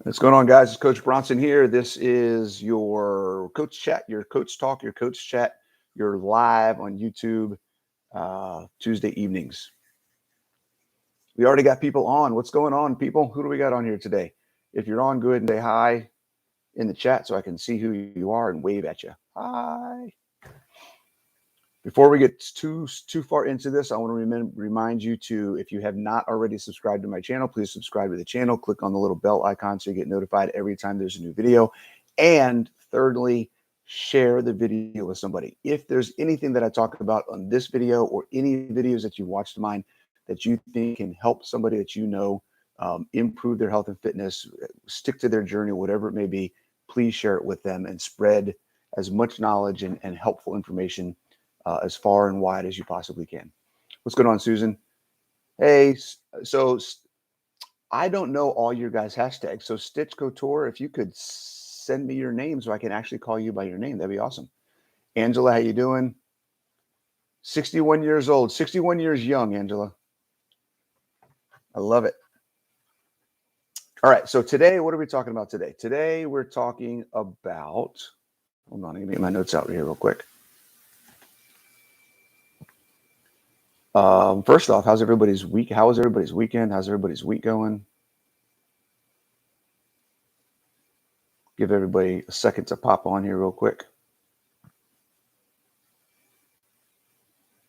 What's going on, guys? It's Coach Bronson here. This is your coach chat, your coach talk, your coach chat. You're live on YouTube Tuesday evenings. We already got people on. What's going on, people? Who do we got on here today? If you're on, go ahead and say hi in the chat so I can see who you are and wave at you. Hi. Before we get too far into this, I want to remind you to, if you have not already subscribed to my channel, please subscribe to the channel. Click on the little bell icon so you get notified every time there's a new video. And thirdly, share the video with somebody. If there's anything that I talk about on this video or any videos that you've watched of mine that you think can help somebody that you know improve their health and fitness, stick to their journey, whatever it may be, please share it with them and spread as much knowledge and helpful information as far and wide as you possibly can. What's going on, Susan? Hey, so I don't know all your guys' hashtags. So Stitch Couture, if you could send me your name so I can actually call you by your name, that'd be awesome. Angela, how you doing? 61 years old, 61 years young, Angela. I love it. All right, so today, what are we talking about today? Today, we're talking about, hold on, I'm gonna get my notes out here real quick. First off, how's everybody's week? How was everybody's weekend? How's everybody's week going? Give everybody a second to pop on here real quick.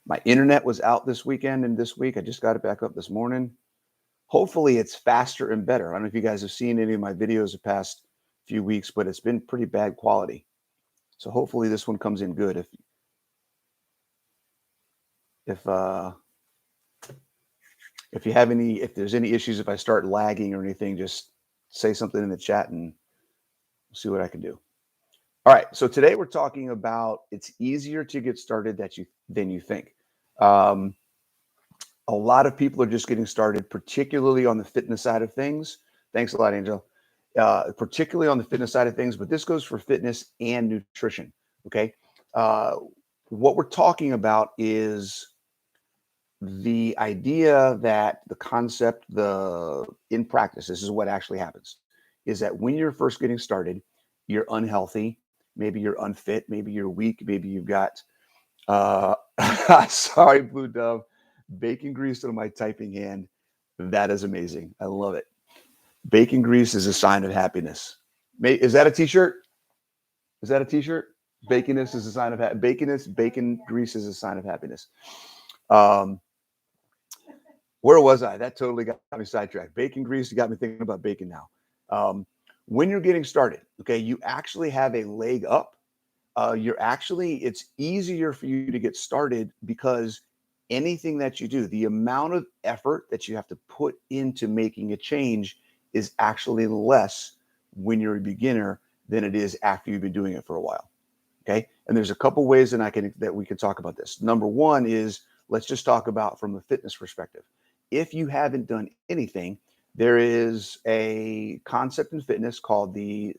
My internet was out this weekend and this week. I just got it back up this morning. Hopefully it's faster and better. I don't know if you guys have seen any of my videos the past few weeks, but it's been pretty bad quality. So hopefully this one comes in good. If you have any, if there's any issues, if I start lagging or anything, just say something in the chat and we'll see what I can do. All right. So today we're talking about it's easier to get started than you think. A lot of people are just getting started, particularly on the fitness side of things. Thanks a lot, Angel. Particularly on the fitness side of things, but this goes for fitness and nutrition. Okay. What we're talking about is the idea that the concept, in practice, this is what actually happens, is that when you're first getting started, you're unhealthy, maybe you're unfit, maybe you're weak, maybe you've got, sorry, Blue Dove, bacon grease on my typing hand. That is amazing. I love it. Bacon grease is a sign of happiness. Is that a t-shirt? Is that a t-shirt? Baconess is a sign of happiness. Bacon grease is a sign of happiness. Where was I? That totally got me sidetracked. Bacon grease got me thinking about bacon now. When you're getting started, okay, you actually have a leg up. It's easier for you to get started because anything that you do, the amount of effort that you have to put into making a change is actually less when you're a beginner than it is after you've been doing it for a while. Okay. And there's a couple ways that we can talk about this. Number one is, let's just talk about from a fitness perspective. If you haven't done anything, there is a concept in fitness called the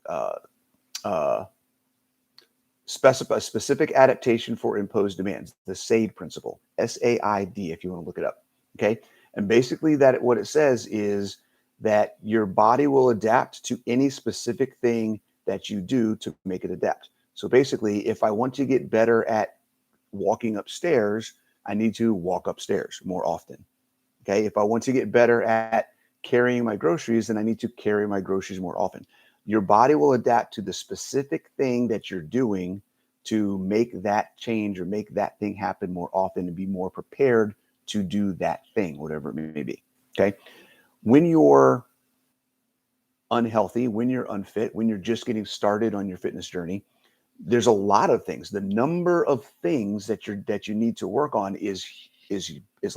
specific adaptation for imposed demands, the SAID principle, SAID, if you want to look it up. Okay. And basically what it says is that your body will adapt to any specific thing that you do to make it adapt. So basically, if I want to get better at walking upstairs, I need to walk upstairs more often. Okay. If I want to get better at carrying my groceries, then I need to carry my groceries more often. Your body will adapt to the specific thing that you're doing to make that change or make that thing happen more often and be more prepared to do that thing, whatever it may be. Okay. When you're unhealthy, when you're unfit, when you're just getting started on your fitness journey, there's a lot of things. The number of things that you need to work on is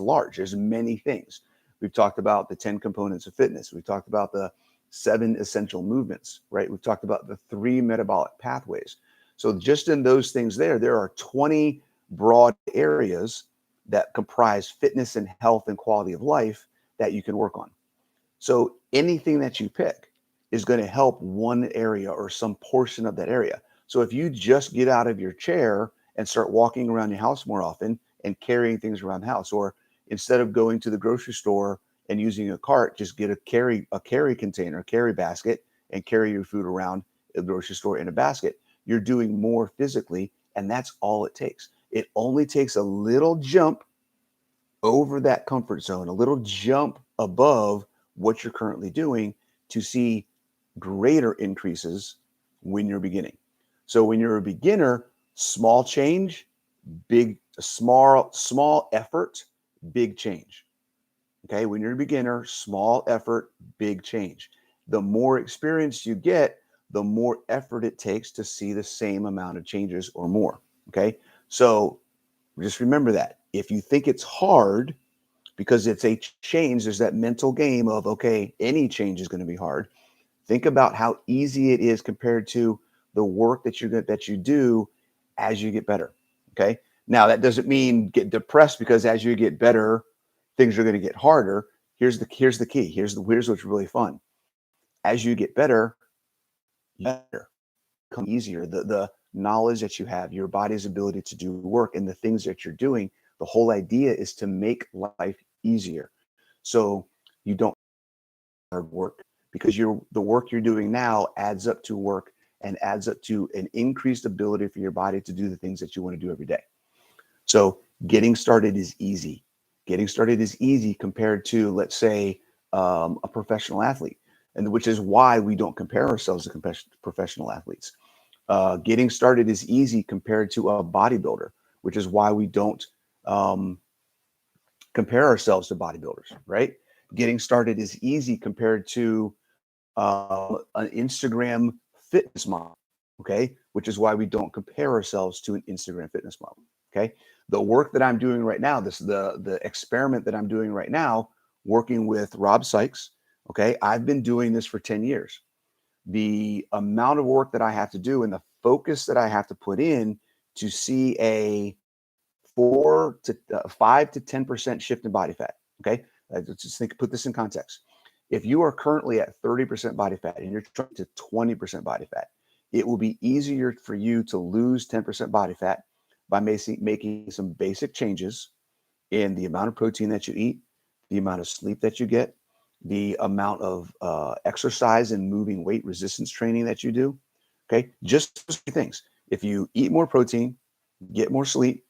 large. There's many things. We've talked about the 10 components of fitness. We've talked about the 7 essential movements, right? We've talked about the 3 metabolic pathways. So just in those things there are 20 broad areas that comprise fitness and health and quality of life that you can work on. So anything that you pick is going to help one area or some portion of that area. So if you just get out of your chair and start walking around your house more often and carrying things around the house, or instead of going to the grocery store and using a cart, just get a carry container, a carry basket, and carry your food around the grocery store in a basket. You're doing more physically, and that's all it takes. It only takes a little jump over that comfort zone, a little jump above what you're currently doing to see greater increases when you're beginning. So when you're a beginner, small change, big, small effort, big change. Okay. When you're a beginner, small effort, big change. The more experience you get, the more effort it takes to see the same amount of changes or more. Okay. So just remember that if you think it's hard because it's a change, there's that mental game of, okay, any change is going to be hard. Think about how easy it is compared to the work that you do as you get better. Okay. Now that doesn't mean get depressed because as you get better, things are going to get harder. Here's the key. Here's what's really fun. As you get better, better become easier. The knowledge that you have, your body's ability to do work, and the things that you're doing. The whole idea is to make life easier, so you don't hard work because the work you're doing now adds up to work and adds up to an increased ability for your body to do the things that you want to do every day. So getting started is easy. Getting started is easy compared to, let's say, a professional athlete, and which is why we don't compare ourselves to professional athletes. Getting started is easy compared to a bodybuilder, which is why we don't um, compare ourselves to bodybuilders, right? Getting started is easy compared to an Instagram fitness model, okay? Which is why we don't compare ourselves to an Instagram fitness model, okay? The work that I'm doing right now, the experiment that I'm doing right now, working with Rob Sykes, okay? I've been doing this for 10 years. The amount of work that I have to do and the focus that I have to put in to see a 5 to 10% shift in body fat. Okay, let's just put this in context. If you are currently at 30% body fat and you're trying to 20% body fat, it will be easier for you to lose 10% body fat by making some basic changes in the amount of protein that you eat, the amount of sleep that you get, the amount of exercise and moving weight resistance training that you do. Okay, just those things. If you eat more protein, get more sleep,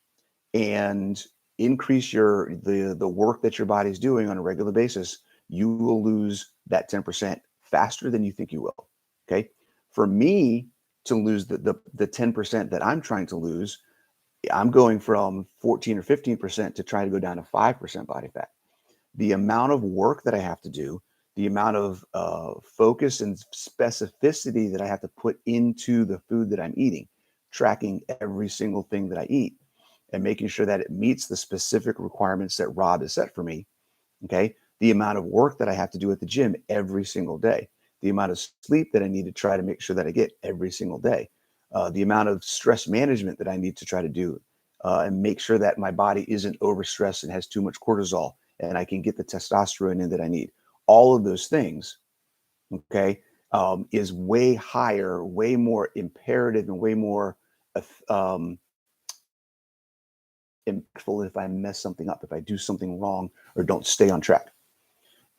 and increase the work that your body's doing on a regular basis, you will lose that 10% faster than you think you will. Okay. For me to lose the 10% that I'm trying to lose, I'm going from 14 or 15% to try to go down to 5% body fat. The amount of work that I have to do, the amount of focus and specificity that I have to put into the food that I'm eating, tracking every single thing that I eat, and making sure that it meets the specific requirements that Rob has set for me. Okay. The amount of work that I have to do at the gym every single day, the amount of sleep that I need to try to make sure that I get every single day, the amount of stress management that I need to try to do and make sure that my body isn't overstressed and has too much cortisol and I can get the testosterone in that I need. All of those things, okay, is way higher, way more imperative, and way more um, impactful if I mess something up, if I do something wrong or don't stay on track.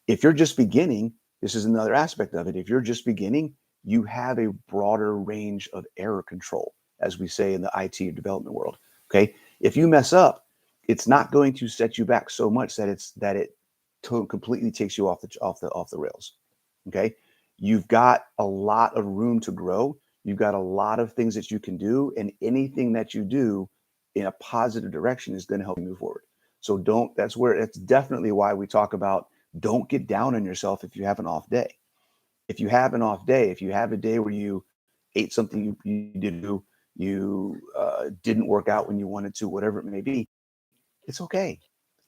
If you're just beginning, this is another aspect of it. If you're just beginning, you have a broader range of error control, as we say in the IT development world. Okay. If you mess up, it's not going to set you back so much that it completely takes you off the rails. Okay. You've got a lot of room to grow. You've got a lot of things that you can do, and anything that you do in a positive direction is going to help you move forward. So that's definitely why we talk about don't get down on yourself if you have an off day. If you have an off day, if you have a day where you ate something you didn't do, you didn't work out when you wanted to, whatever it may be, it's okay.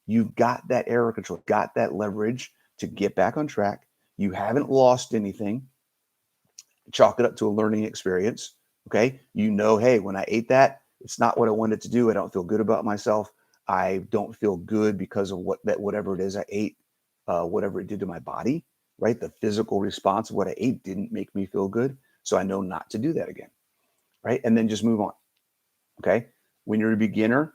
You've got that error control, got that leverage to get back on track. You haven't lost anything. Chalk it up to a learning experience. Okay. Hey, when I ate that, it's not what I wanted to do. I don't feel good about myself. I don't feel good because of whatever it is I ate, whatever it did to my body, right? The physical response of what I ate didn't make me feel good. So I know not to do that again. Right. And then just move on. Okay. When you're a beginner,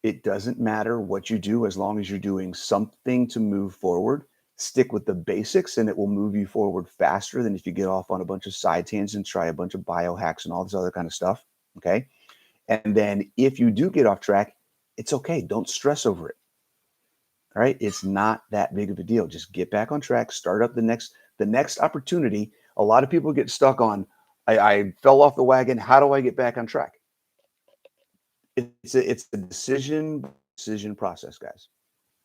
it doesn't matter what you do as long as you're doing something to move forward. Stick with the basics and it will move you forward faster than if you get off on a bunch of side tangents, try a bunch of biohacks and all this other kind of stuff. Okay. And then if you do get off track, it's okay. Don't stress over it. All right. It's not that big of a deal. Just get back on track, start up the next opportunity. A lot of people get stuck on, I fell off the wagon. How do I get back on track? It's a decision process, guys.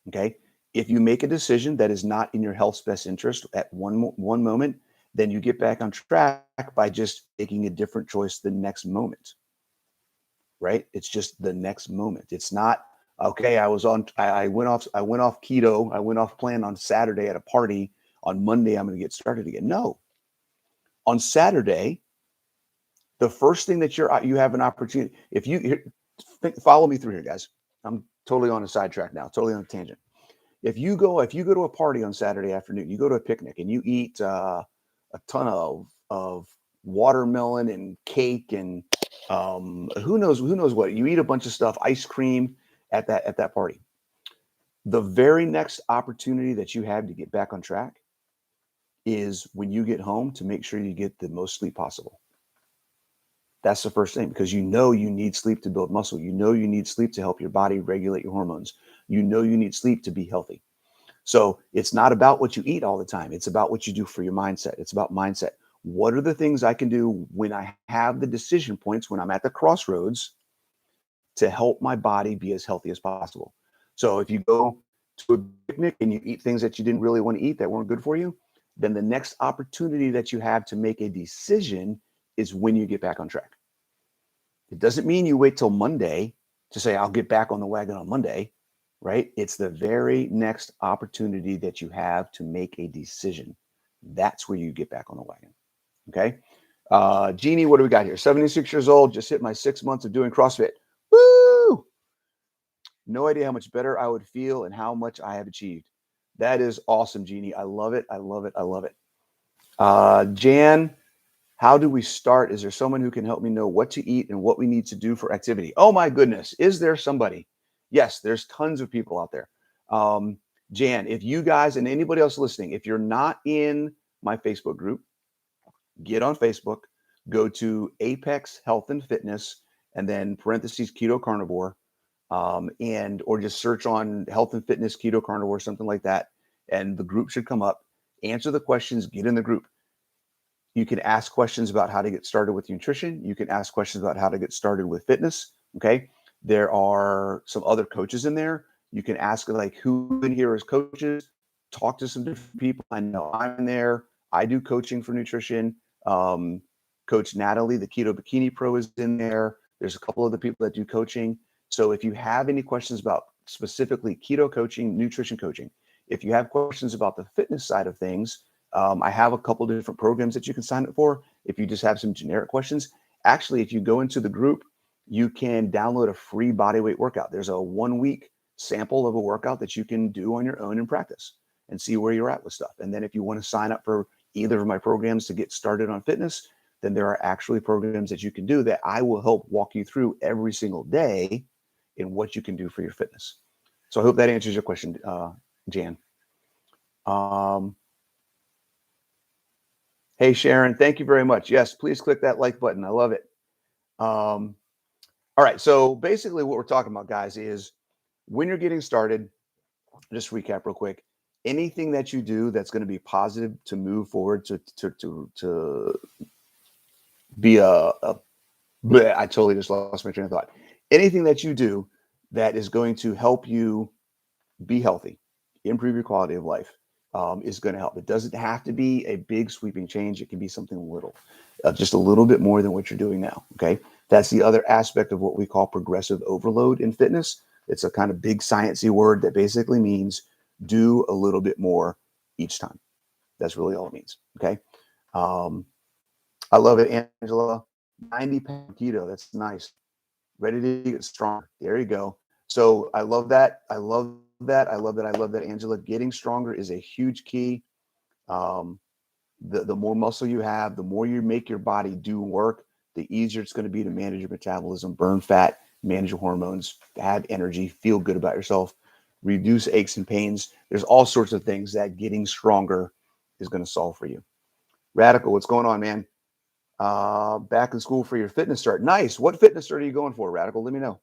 Okay. If you make a decision that is not in your health's best interest at one moment, then you get back on track by just making a different choice the next moment. Right? It's just the next moment. It's not okay. I went off keto. I went off plan on Saturday at a party. On Monday, I'm going to get started again. No, on Saturday, the first thing that you have an opportunity. If you follow me through here, guys, I'm totally on a sidetrack now, totally on a tangent. If you go to a party on Saturday afternoon, you go to a picnic and you eat a ton of watermelon and cake and who knows what, you eat a bunch of stuff, ice cream at that party. The very next opportunity that you have to get back on track is when you get home to make sure you get the most sleep possible. That's the first thing, because you need sleep to build muscle. You need sleep to help your body regulate your hormones. You need sleep to be healthy. So it's not about what you eat all the time. It's about what you do for your mindset. It's about mindset. What are the things I can do when I have the decision points, when I'm at the crossroads, to help my body be as healthy as possible? So if you go to a picnic and you eat things that you didn't really want to eat that weren't good for you, then the next opportunity that you have to make a decision is when you get back on track. It doesn't mean you wait till Monday to say, I'll get back on the wagon on Monday, right? It's the very next opportunity that you have to make a decision. That's where you get back on the wagon. Okay. Jeannie, what do we got here? 76 years old, just hit my 6 months of doing CrossFit. Woo! No idea how much better I would feel and how much I have achieved. That is awesome, Jeannie. I love it. I love it. I love it. Jan, how do we start? Is there someone who can help me know what to eat and what we need to do for activity? Oh my goodness. Is there somebody? Yes, there's tons of people out there. Jan, if you guys and anybody else listening, if you're not in my Facebook group, get on Facebook, go to Apex Health and Fitness, and then parentheses Keto Carnivore, or just search on Health and Fitness Keto Carnivore, something like that, and the group should come up. Answer the questions, get in the group. You can ask questions about how to get started with nutrition. You can ask questions about how to get started with fitness. Okay. There are some other coaches in there. You can ask like who in here is coaches, talk to some different people. I know I'm there. I do coaching for nutrition. Coach Natalie, the Keto Bikini Pro, is in there. There's a couple of the people that do coaching. So if you have any questions about specifically keto coaching, nutrition coaching, if you have questions about the fitness side of things, I have a couple of different programs that you can sign up for. If you just have some generic questions, actually, if you go into the group, you can download a free bodyweight workout. There's a 1-week sample of a workout that you can do on your own in practice and see where you're at with stuff. And then if you want to sign up for either of my programs to get started on fitness, then there are actually programs that you can do that I will help walk you through every single day in what you can do for your fitness. So I hope that answers your question, Jan. Hey, Sharon, thank you very much. Yes, please click that like button. I love it. All right. So basically what we're talking about, guys, is when you're getting started, just recap real quick, anything that you do that's going to be positive to move forward to be I totally just lost my train of thought. Anything that you do that is going to help you be healthy, improve your quality of life, is going to help. It doesn't have to be a big sweeping change. It can be something little, just a little bit more than what you're doing now. Okay. That's the other aspect of what we call progressive overload in fitness. It's a kind of big sciencey word that basically means do a little bit more each time. That's really all it means. Okay. I love it, Angela. 90-pound keto. That's nice. Ready to get stronger. There you go. So I love that. I love that. I love that. I love that, Angela. Getting stronger is a huge key. The more muscle you have, the more you make your body do work, the easier it's going to be to manage your metabolism, burn fat, manage your hormones, have energy, feel good about yourself. reduce aches and pains. There's all sorts of things that getting stronger is going to solve for you. Radical, what's going on, man? Back in school for your fitness start. Nice. What fitness start are you going for, Radical? Let me know.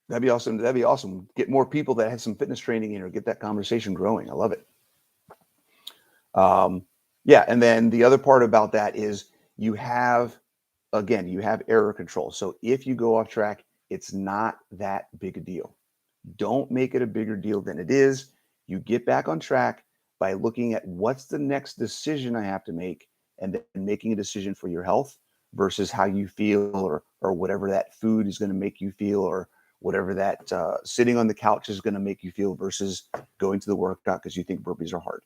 That'd be awesome. That'd be awesome. Get more people that have some fitness training in or get that conversation growing. I love it. Um, yeah. And then the other part about that is you have, again, you have error control. So if you go off track, it's not that big a deal. Don't make it a bigger deal than it is. You get back on track by looking at what's the next decision I have to make and then making a decision for your health versus how you feel or whatever that food is going to make you feel or whatever that sitting on the couch is going to make you feel versus going to the workout because you think burpees are hard.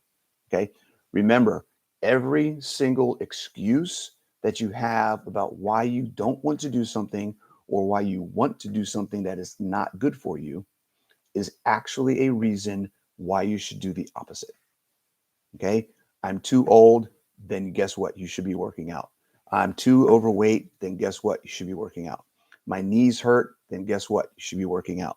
Okay. Remember, every single excuse that you have about why you don't want to do something or why you want to do something that is not good for you is actually a reason why you should do the opposite. Okay. I'm too old, then guess what? You should be working out. I'm too overweight, then guess what? You should be working out. My knees hurt, then guess what? You should be working out.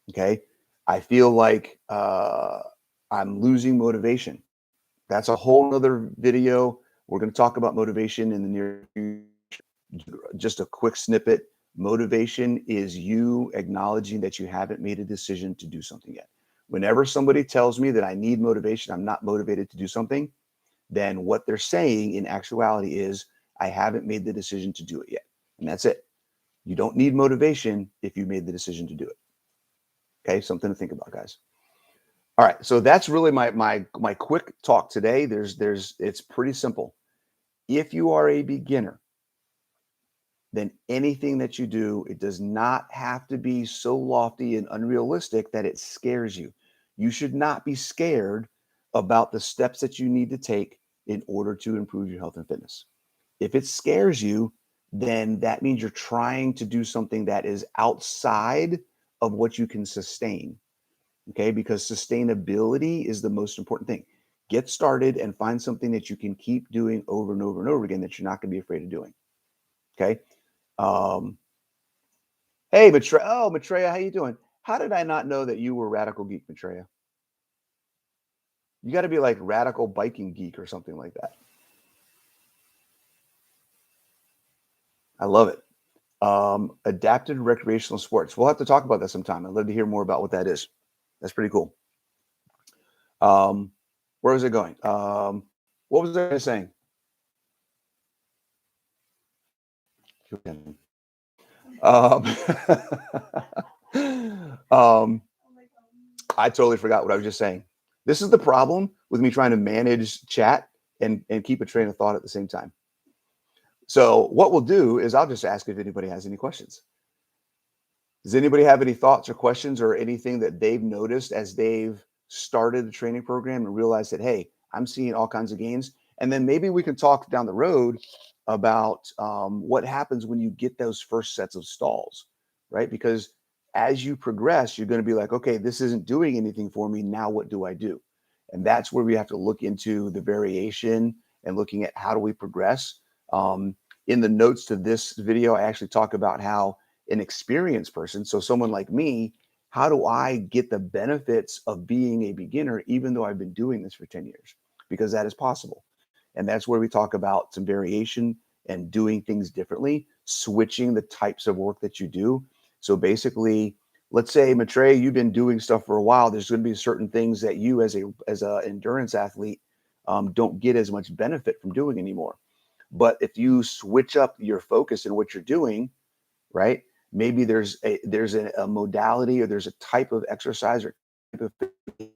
Okay. I feel like I'm losing motivation. That's a whole other video. We're going to talk about motivation in the near future. Just a quick snippet. Motivation is you acknowledging that you haven't made a decision to do something yet. Whenever somebody tells me that I need motivation, I'm not motivated to do something, then what they're saying in actuality is I haven't made the decision to do it yet. And that's it. You don't need motivation if you made the decision to do it. Okay, something to think about, guys. All right, so that's really my quick talk today. It's pretty simple. If you are a beginner, then anything that you do, it does not have to be so lofty and unrealistic that it scares you. You should not be scared about the steps that you need to take in order to improve your health and fitness. If it scares you, then that means you're trying to do something that is outside of what you can sustain. Okay, because sustainability is the most important thing. Get started and find something that you can keep doing over and over and over again that you're not going to be afraid of doing. Okay. Um, hey, Matreya. Oh, Matreya, how you doing? How did I not know that you were Radical Geek, Matreya? You got to be like Radical Biking Geek or something like that. I love it. Adapted recreational sports. We'll have to talk about that sometime. I'd love to hear more about what that is. That's pretty cool. Where was it going? What was I saying? Um, um, I totally forgot what I was just saying. This is the problem with me trying to manage chat and keep a train of thought at the same time. So what we'll do is I'll just ask if anybody has any questions. Does anybody have any thoughts or questions or anything that they've noticed as they've started the training program and realized that, hey, I'm seeing all kinds of gains? And then maybe we can talk down the road about what happens when you get those first sets of stalls, right? Because as you progress, you're going to be like, okay, this isn't doing anything for me. Now what do I do? And that's where we have to look into the variation and looking at how do we progress. In the notes to this video, I actually talk about how an experienced person, so someone like me, how do I get the benefits of being a beginner, even though I've been doing this for 10 years? Because that is possible. And that's where we talk about some variation and doing things differently, switching the types of work that you do. So basically, let's say, Maitreya, you've been doing stuff for a while. There's going to be certain things that you as a endurance athlete don't get as much benefit from doing anymore. But if you switch up your focus in what you're doing, right? Maybe there's a modality or there's a type of exercise or type of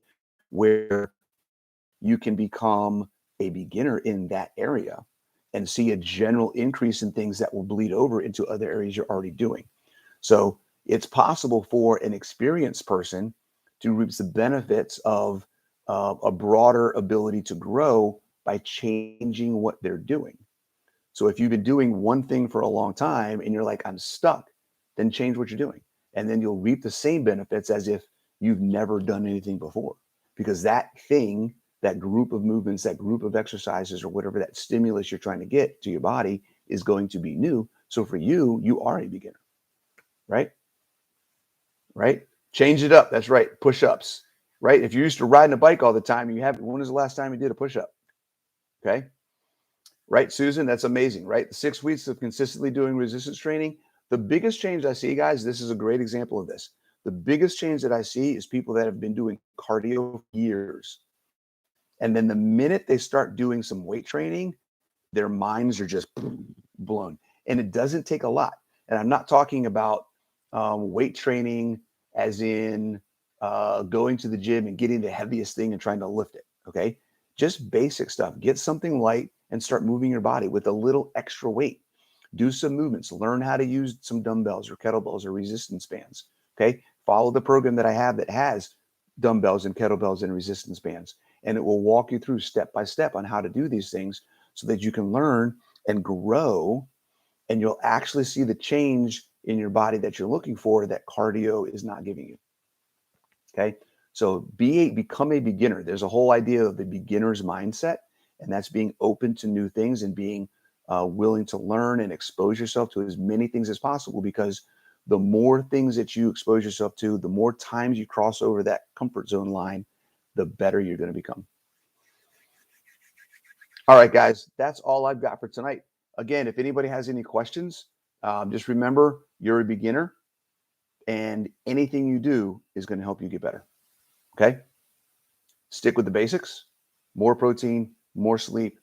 where you can become a beginner in that area and see a general increase in things that will bleed over into other areas you're already doing. So it's possible for an experienced person to reap the benefits of a broader ability to grow by changing what they're doing. So if you've been doing one thing for a long time and you're like, I'm stuck, then change what you're doing. And then you'll reap the same benefits as if you've never done anything before. Because that thing, that group of movements, that group of exercises, or whatever that stimulus you're trying to get to your body is going to be new. So for you, you are a beginner, right? right? Change it up. That's right. Push-ups, right? If you're used to riding a bike all the time, when was the last time you did a push-up? Okay. Right, Susan? That's amazing, right? The 6 weeks of consistently doing resistance training. The biggest change I see, guys, this is a great example of this. The biggest change that I see is people that have been doing cardio for years. And then the minute they start doing some weight training, their minds are just blown. And it doesn't take a lot. And I'm not talking about weight training as in going to the gym and getting the heaviest thing and trying to lift it. Okay. Just basic stuff. Get something light and start moving your body with a little extra weight. Do some movements. Learn how to use some dumbbells or kettlebells or resistance bands. Okay. Follow the program that I have that has dumbbells and kettlebells and resistance bands. And it will walk you through step by step on how to do these things so that you can learn and grow, and you'll actually see the change in your body that you're looking for that cardio is not giving you. Okay. So become a beginner. There's a whole idea of the beginner's mindset, and that's being open to new things and being willing to learn and expose yourself to as many things as possible, because the more things that you expose yourself to, the more times you cross over that comfort zone line, the better you're going to become. All right, guys, that's all I've got for tonight. Again, if anybody has any questions, just remember you're a beginner, and anything you do is going to help you get better. Okay. Stick with the basics: more protein, more sleep,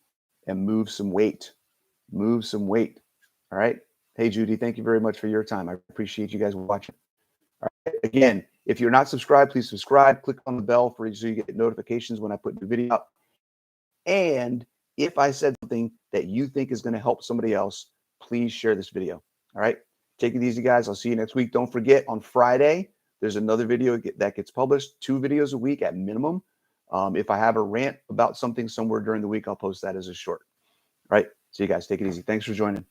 and move some weight. Move some weight. All right. Hey, Judy, thank you very much for your time. I appreciate you guys watching. All right. Again, if you're not subscribed, please subscribe. Click on the bell so you get notifications when I put new video up. And if I said something that you think is going to help somebody else, please share this video. All right. Take it easy, guys. I'll see you next week. Don't forget, on Friday, there's another video that gets published, 2 videos a week at minimum. If I have a rant about something somewhere during the week, I'll post that as a short. All right. See you guys. Take it easy. Thanks for joining.